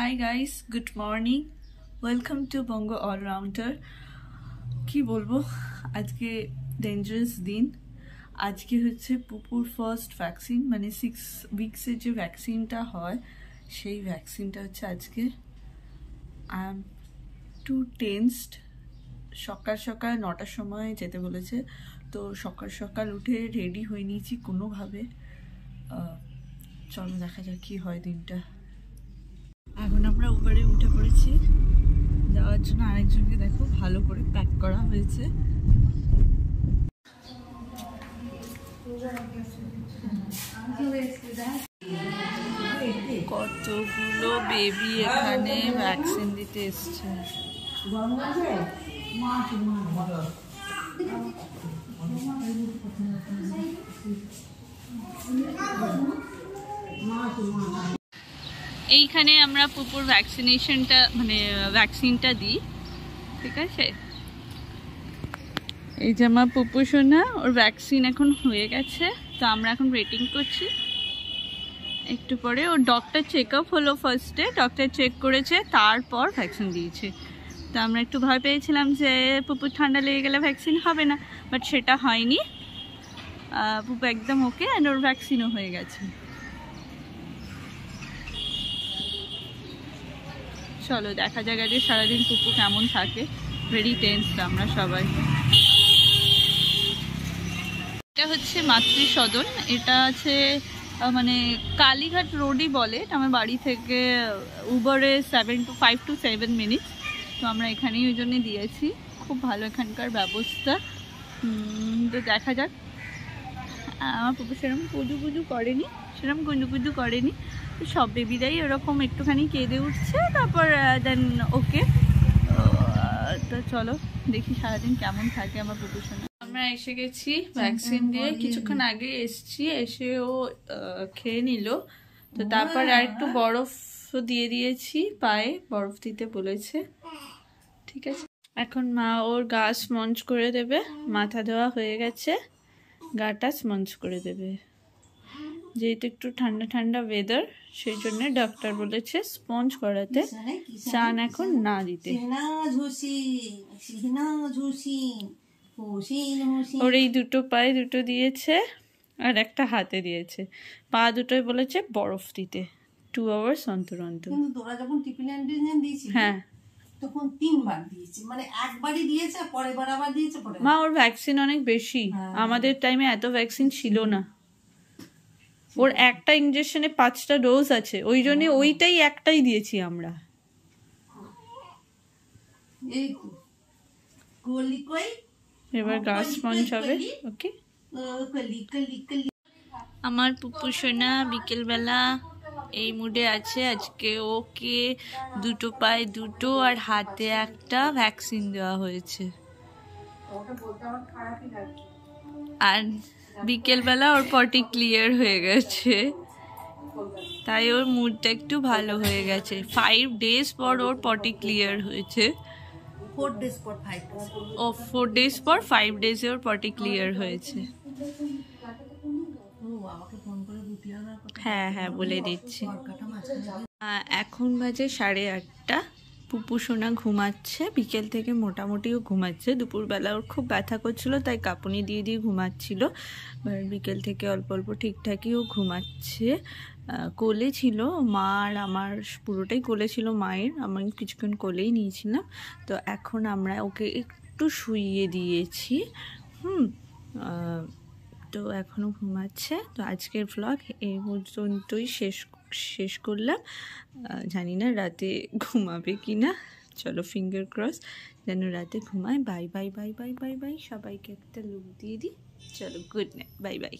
High guys, good morning, welcome to Banga allrounder. কি বলবো, আজকে ডেঞ্জারাস দিন। আজকে হচ্ছে পুপুর ফার্স্ট ভ্যাকসিন, মানে 6 উইক্সের যে ভ্যাকসিনটা হয় সেই ভ্যাকসিনটা হচ্ছে আজকে। I am too tensed. সকাল সকাল 9টার সময় যেতে বলেছে, তো সকাল সকাল উঠে রেডি হয়ে নিয়েছি কোনোভাবে। চলো দেখা যাক কি হয় দিনটা। এখন আমরা উবারে উঠে পড়েছি যাওয়ার জন্য। আরেকজনকে দেখো ভালো করে প্যাক করা হয়েছে। কতগুলো বেবি এখানে ভ্যাকসিন দিতে এসছে। এইখানে আমরা পুপুর ভ্যাকসিনেশনটা ভ্যাকসিনটা দিই, ঠিক আছে। এই যে আমার পুপু সোনা, ওর ভ্যাকসিন এখন হয়ে গেছে, তো আমরা এখন ওয়েটিং করছি। একটু পরে ওর ডক্টর চেক আপ হলো, ফার্স্টে ডক্টর চেক করেছে, তারপর ভ্যাকসিন দিয়েছে। তো আমরা একটু ভয় পেয়েছিলাম যে পুপুর ঠান্ডা লেগে গেলে ভ্যাকসিন হবে না, বাট সেটা হয়নি। পুপু একদম ওকে, অ্যান্ড ওর ভ্যাকসিনও হয়ে গেছে। চলো দেখা যাক আজকে সারাদিন পুপু কেমন থাকে। ভেরি টেন্সড আমরা সবাই। এটা হচ্ছে মাতৃ সদন, এটা আছে মানে কালীঘাট রোডই বলে। আমার বাড়ি থেকে উবারে 5 to 7 মিনিটস। তো আমরা এখানেই ওই জন্যে দিয়েছি। খুব ভালো এখানকার ব্যবস্থা। তো দেখা যাক। আমার পুপু সেরকম কুজু করেনি। সব বেবিরাই ওরকম একটুখানি কেঁদে উঠছে, তারপর দেন ওকে। তো চলো দেখি সারাদিন কেমন থাকে আমার পুপু সোনা। আমরা এসে গেছি ভ্যাকসিন দিয়ে, কিছুক্ষণ আগে এসছি। এসে ও খেয়ে নিল, তো তারপর আর একটু বরফ দিয়ে দিয়েছি, পায়ে বরফ দিতে বলেছে, ঠিক আছে। এখন মা ওর গা স্পঞ্জ করে দেবে। মাথা ধোয়া হয়ে গেছে, গাটা স্পঞ্জ করে দেবে। যেহেতু একটু ঠান্ডা ঠান্ডা ওয়েদার, সেই জন্য ডক্টর বলেছে স্পঞ্জ করাতে, চান এখন না দিতে। ওর এই দুটো পায়ে দুটো দিয়েছে, আর একটা হাতে দিয়েছে। পা দুটোই বলেছে বরফ দিতে 2 আওয়ার্স অন্তর অন্তর। তোরা যখন টিফিন অ্যান্টিজেন দিয়েছিস, হ্যাঁ, তখন 3 বার দিয়েছে, মানে একবারই দিয়েছে, পরের বার আবার দিয়েছে। মা ওর ভ্যাকসিন অনেক বেশি, আমাদের টাইমে এত ভ্যাকসিন ছিল না। ওর একটা ইনজেকশনে 5টা ডোজ আছে, ওই জন্য ওইটাই একটাই দিয়েছি আমরা। এবার গা স্পঞ্জ হবে, ওকে। আমার পুপু সোনা বিকেলবেলা এই মুডে আছে। আজকে ওকে দুটো পায়ে দুটো আর হাতে একটা ভ্যাকসিন দেওয়া হয়েছে। আর বিকেলবেলা ওর পটি ক্লিয়ার হয়ে গেছে, তাই ওর মুডটা একটু ভালো হয়ে গেছে। 5 ডেজ পর ওর পটি ক্লিয়ার হয়েছে। 4 ডেজ পর 5 ও 4 ডেজ পর 5 ডেজে ওর পটি ক্লিয়ার হয়েছে। হ্যাঁ হ্যাঁ বলে দিচ্ছি। এখন বাজে 8:30। পুপু সোনা ঘুমাচ্ছে, বিকেল থেকে মোটামুটিও ঘুমাচ্ছে। দুপুরবেলা ওর খুব ব্যথা করছিল, তাই কাঁপুনি দিয়ে দিয়ে ঘুমাচ্ছিল। বিকেল থেকে অল্প অল্প ঠিকঠাকই ও ঘুমাচ্ছে। কোলে ছিল মা, আর আমার পুরোটাই কোলে ছিল মায়ের। আমি কিছুক্ষণ কোলেই নিয়েছিলাম। তো এখন আমরা ওকে একটু শুইয়ে দিয়েছি। তো এখনও ঘুমাচ্ছে। তো আজকের ব্লগ এই পর্যন্তই শেষ করলাম। জানি না রাতে ঘুমাবে কি না, চলো ফিঙ্গার ক্রস যেন রাতে ঘুমায়। Bye bye bye bye bye bye. সবাইকে একটা লুক দিয়ে দিই। চলো, গুড নাইট, বাই বাই।